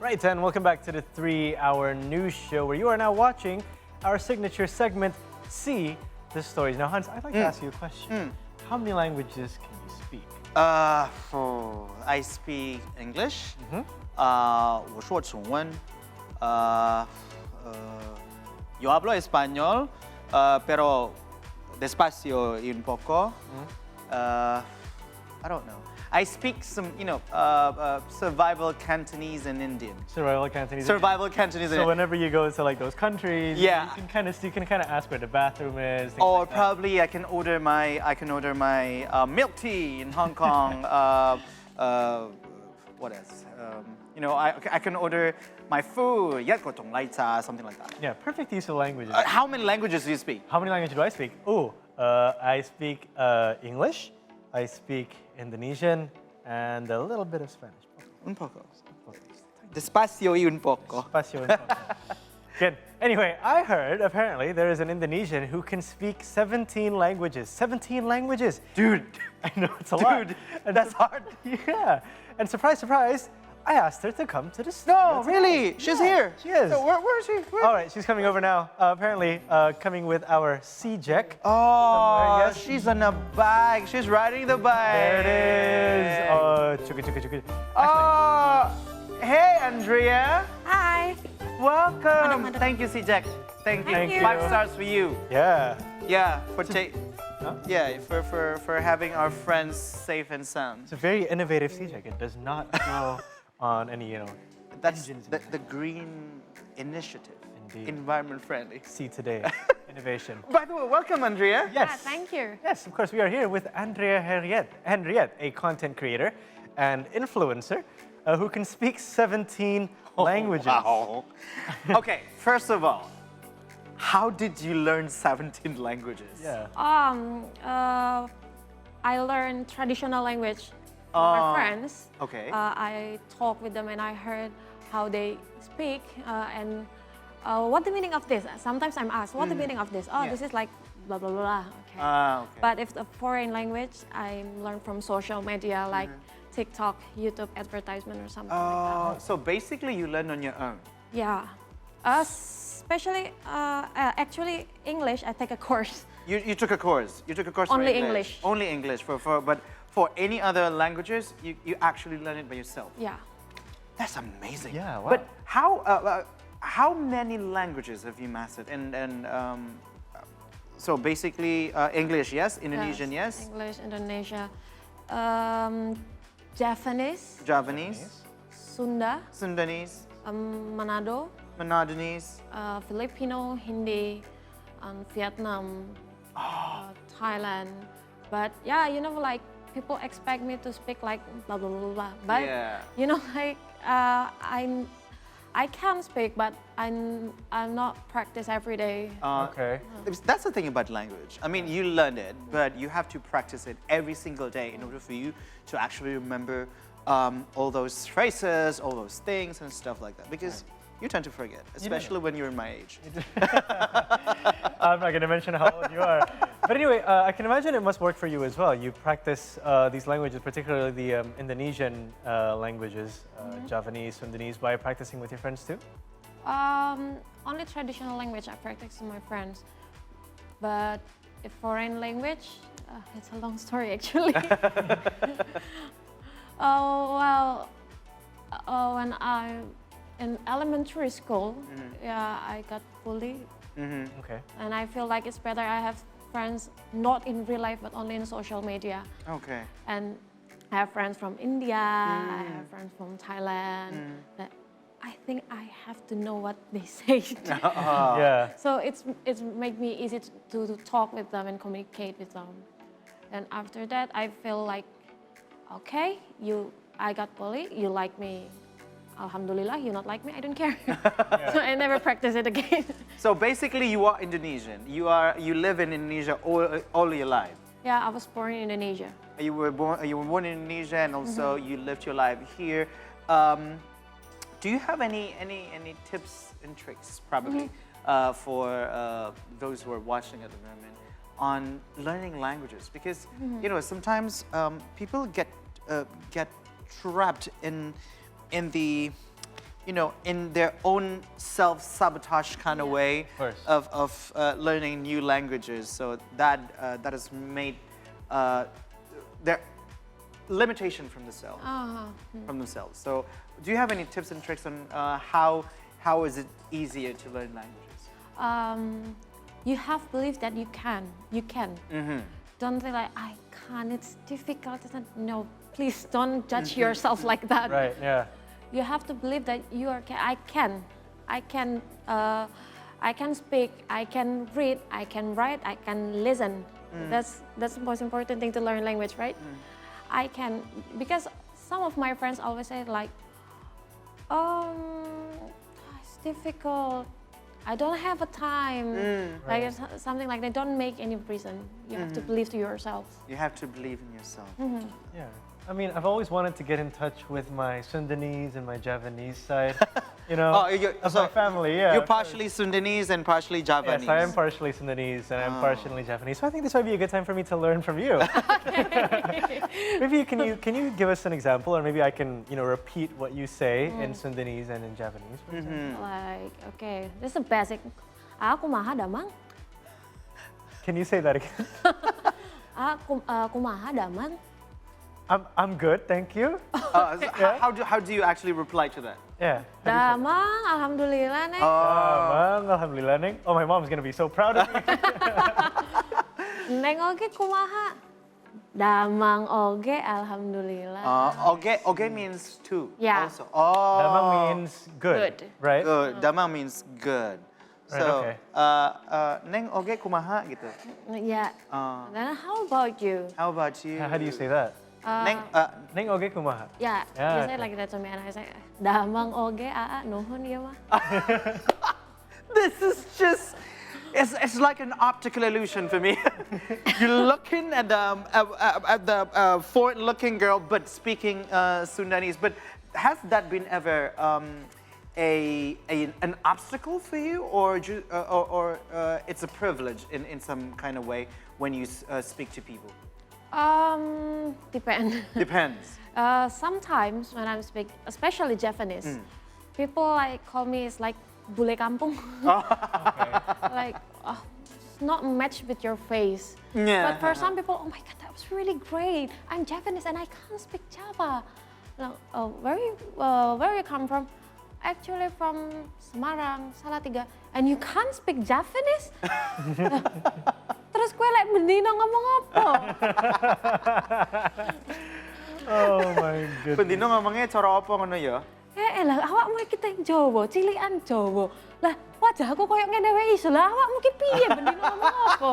Right, and welcome back to the 3-hour news show where you are now watching our signature segment, See the Stories. Now, Hans, I'd like to ask you a question. How many languages can you speak? I speak English. 我说中文. Yo hablo español, pero despacio y un poco. I don't know. I speak some, survival Cantonese and Indian. Survival Cantonese. Survival Cantonese. So whenever you go to like those countries, yeah, you can kind of ask where the bathroom is. Or like probably I can order my milk tea in Hong Kong. What else? I can order my food, something like that. Yeah, perfect use of languages. How many languages do you speak? How many languages do I speak? I speak English, I speak Indonesian, and a little bit of Spanish. Un poco. Despacio y un poco. Despacio un poco. Good. Anyway, I heard apparently there is an Indonesian who can speak 17 languages. 17 languages. Dude. I know, it's a lot. Dude, that's hard. Yeah. And surprise, surprise, I asked her to come to the studio. No, really? She's here? She is. So where is she? All right, she's coming over now. Apparently, coming with our CJEC. Oh, yes. She's on a bike. She's riding the bike. There it is. Chuka, chuka, chuka. Hey, Andrea. Hi. Welcome. Thank you, CJEC. Thank you. Thank you. 5 stars for you. Yeah. Yeah, Huh? for having our friends safe and sound. It's a very innovative CJEC. It does not go on any, That's engines. the green initiative. Indeed. Environment friendly. See today. Innovation. By the way, welcome, Andrea. Yes. Yeah, thank you. Yes, of course, we are here with Andrea Henriette, a content creator and influencer who can speak 17 languages. Wow. Okay, first of all, how did you learn 17 languages? Yeah. I learned traditional language from my friends. Okay. I talked with them and I heard how they speak and what the meaning of this. Sometimes I'm asked, what the meaning of this? Oh, Yeah. this is like blah, blah, blah. Okay. Okay. But if the foreign language, I learn from social media like TikTok, YouTube advertisement or something like that. So basically you learn on your own. Yeah. Especially, actually, English, I take a course. You took a course. You took a course Only for English. Only English. But for any other languages, you actually learn it by yourself. Yeah. That's amazing. Yeah, wow. But how many languages have you mastered? And so basically English, yes. Indonesian, yes. English, Indonesia, Javanese, Sunda, Sundanese, Manado, Manadonese. Filipino, Hindi, Vietnam, Thailand. But yeah, like people expect me to speak like blah blah blah blah. But Yeah. like I can speak, but I'm not practice every day. Okay. That's the thing about language. I mean, you learn it, but you have to practice it every single day in order for you to actually remember all those phrases, all those things and stuff like that. Because you tend to forget, especially when you're in my age. I'm not going to mention how old you are. But anyway, I can imagine it must work for you as well. You practice these languages, particularly the Indonesian languages, Javanese, Sundanese, by practicing with your friends too? Only traditional language I practice with my friends. But if foreign language, it's a long story actually. When I'm in elementary school, yeah, I got bullied. Okay. And I feel like it's better I have friends not in real life but only in social media. Okay. And I have friends from India, I have friends from Thailand. That I think I have to know what they say. Yeah. So it's made me easy to talk with them and communicate with them. And after that, I feel like, okay, I got bullied, you like me. Alhamdulillah, you not like me, I don't care. So I never practice it again. So basically, you are Indonesian. You live in Indonesia all your life. Yeah, I was born in Indonesia. You were born in Indonesia, and also you lived your life here. Do you have any tips and tricks, probably, for those who are watching at the moment on learning languages? Because sometimes people get trapped in the in their own self-sabotage kind of way course. of learning new languages. So that has made their limitation from themselves. So do you have any tips and tricks on how is it easier to learn languages? You have belief that you can. Don't think like, I can't, it's difficult. It's not, no, please don't judge yourself like that. Right, yeah. You have to believe that you are, I can speak, I can read, I can write, I can listen. That's the most important thing to learn language, right? I can, because some of my friends always say like, it's difficult. I don't have a time. Like something like that. Don't make any reason. You have to believe to yourself. You have to believe in yourself. Yeah. I mean, I've always wanted to get in touch with my Sundanese and my Javanese side, of my family. Yeah. You're partially Sundanese and partially Javanese. Yes, I am partially Sundanese and I'm partially Japanese. So I think this might be a good time for me to learn from you. Maybe can you give us an example, or maybe I can repeat what you say in Sundanese and in Japanese. For example. Like, okay, this is a basic. Aku maha damang. Can you say that again? Aku maha damang. I'm good, thank you. How do you actually reply to that? Yeah. Damang, alhamdulillah neng. Damang, alhamdulillah neng. Oh, my mom's gonna be so proud of me. Neng oge kumaha. Damang oge, alhamdulillah. Oge means two. Yeah. Also. Damang means good, Good. right? Good. Damang means good. Right, So, okay. neng oge kumaha gitu. Yeah. Then how about you? How about you? How do you say that? Neng, Neng oge kumaha. Yeah, Yeah, you say like that to me, and I say, damang oge, nuhun ya mah. this is just, it's like an optical illusion for me. You're looking at the foreign-looking girl, but speaking Sundanese. But has that been ever an obstacle for you, or it's a privilege in some kind of way when you speak to people? Depends. Sometimes when I speak, especially Japanese, people like call me it's like bule kampung. Like, it's not matched with your face. Yeah. But for some people, oh my God, that was really great. I'm Japanese and I can't speak Java. Like, where you come from? Actually from Semarang, Salatiga. And you can't speak Japanese? Terus kue like bendino ngomong apa? Oh my goodness. Pendino ngomongnya cara apa ngono ya? Lah awakmu iki teh Jawa, cilikan Jawa. Lah wajahku koyo ngene wae iso. Lah awakmu ki piye bendino ngomong apa?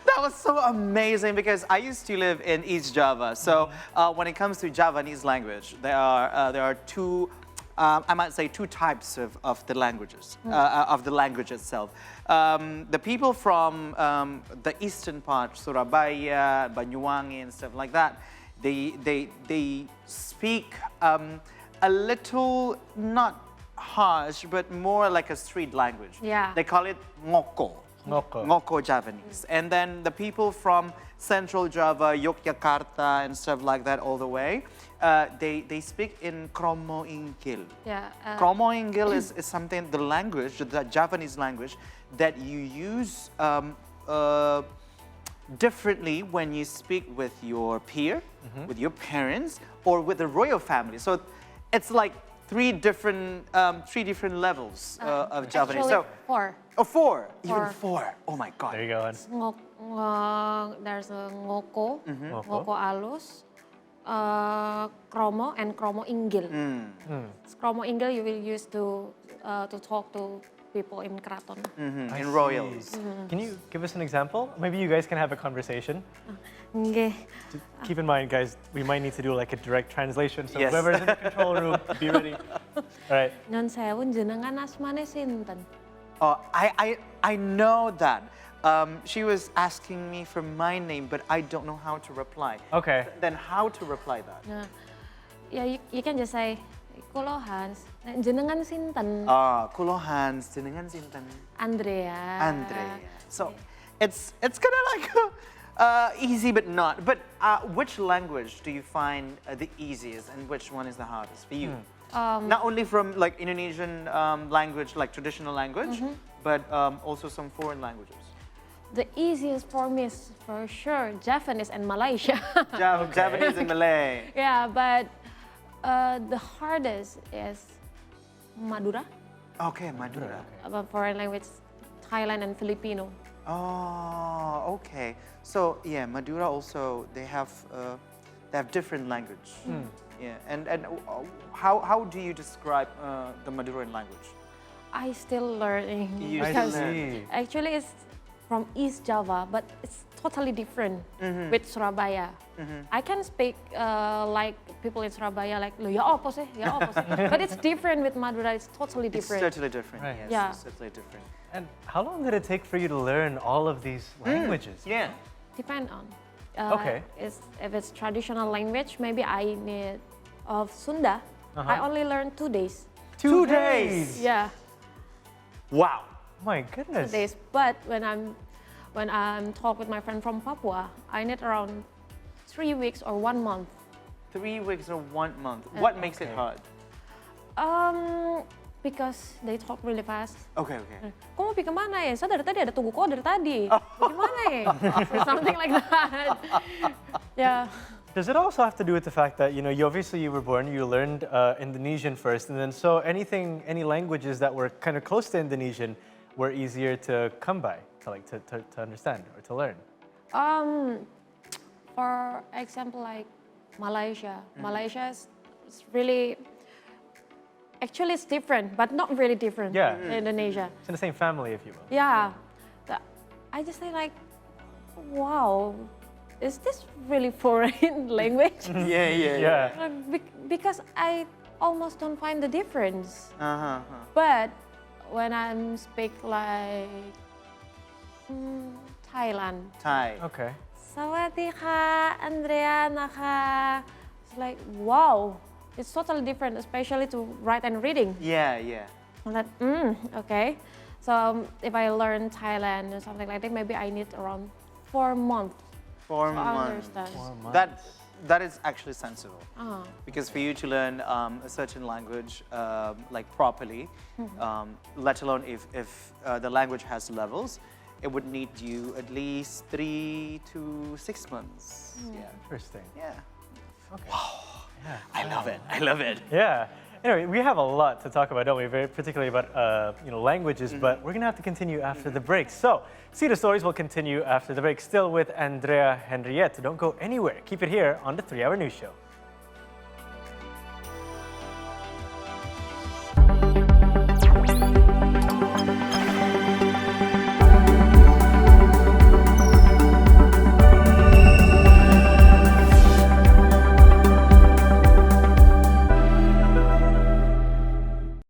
That was so amazing because I used to live in East Java. So when it comes to Javanese language, there are two, I might say, two types of the languages, of the language itself. The people from the eastern part, Surabaya, Banyuwangi, and stuff like that, they speak a little not harsh, but more like a street language. Yeah. They call it ngoko. Ngoko. Javanese. And then the people from Central Java, Yogyakarta, and stuff like that all the way, they speak in Kromo Inggil. Yeah. Kromo Inggil is something, the language, the Javanese language, that you use differently when you speak with your peer, with your parents, or with the royal family. So it's like three different levels of Javanese. Actually, So four. oh, four. Even Four. four. Oh my God. There you go. There's a ngoko, Ngoko. ngoko alus, kromo, and kromo inggil. Kromo inggil you will use to talk to people in keraton. In royals. Can you give us an example? Maybe you guys can have a conversation. Nggih. Keep in mind, guys, we might need to do like a direct translation. So Yes. whoever's in the control room, be ready. All right. Nyun sewu jenengan asmane sinten? Oh, I know that. She was asking me for my name, but I don't know how to reply. Okay. Then how to reply that? Nah, yeah, you can just say, kulo Hans, jenengan sinten? Kulo Hans, jenengan sinten? Andrea. Andrea. So it's kind of like easy, but not. But which language do you find the easiest, and which one is the hardest for you? Not only from like Indonesian language, like traditional language, but also some foreign languages. The easiest for me is for sure Japanese and Malaysia. Japanese and Malay. Yeah, but the hardest is Madura, Okay, Madura. about foreign language, Thailand and Filipino. Oh, okay. So yeah, Madura also they have different language. Yeah, and how do you describe the Maduran language? I still learning You because still learn. actually it's from East Java, but it's totally different with Surabaya. I can speak like people in Surabaya, like "Loh, ya apa sih? Ya apa sih?" But it's different with Madura. It's totally It's different. totally different. Right. Yes, Yeah. it's totally different. And how long did it take for you to learn all of these languages? Yeah. Depend on. Okay. If it's traditional language, maybe I need of Sunda. I only learned 2 days. 2 days. Yeah, Wow. My 2 goodness. days. But when I'm talk with my friend from Papua, I need around 3 weeks or 1 month. 3 weeks or 1 month. What makes it Okay. hard? Because they talk really fast. Okay, okay. Kok mau pergi kemana ya? Saya dari tadi ada tunggu kok dari tadi. Gimana ya? Something like that. Yeah. Does it also have to do with the fact that you obviously you were born, you learned Indonesian first, and then so any languages that were kind of close to Indonesian were easier to come by, to understand or to learn. For example, like Malaysia. Malaysia is really, actually it's different, but not really different. Yeah. Indonesia. It's in the same family, if you will. Yeah. I just say like, wow, is this really foreign language? Yeah. Because I almost don't find the difference. Uh-huh. But when I speak like Thailand, Thai. Okay. Sawadee ka, Andrea, naka. It's like, wow, it's totally different, especially to write and reading. Yeah, yeah. I'm like, okay. So if I learn Thailand or something like that, maybe I need around 4 months 4 to months. understand. 4 months. That is actually sensible. Ah. Because for you to learn a certain language like properly, let alone if the language has levels, it would need you at least 3 to 6 months. Yeah. Interesting. Yeah. Okay. Yeah. I love it. I love it. Yeah. Anyway, we have a lot to talk about, don't we? Very particularly about languages, but we're gonna have to continue after the break. So, See the Stories will continue after the break. Still with Andrea Henriette. Don't go anywhere. Keep it here on the 3 Hour News Show.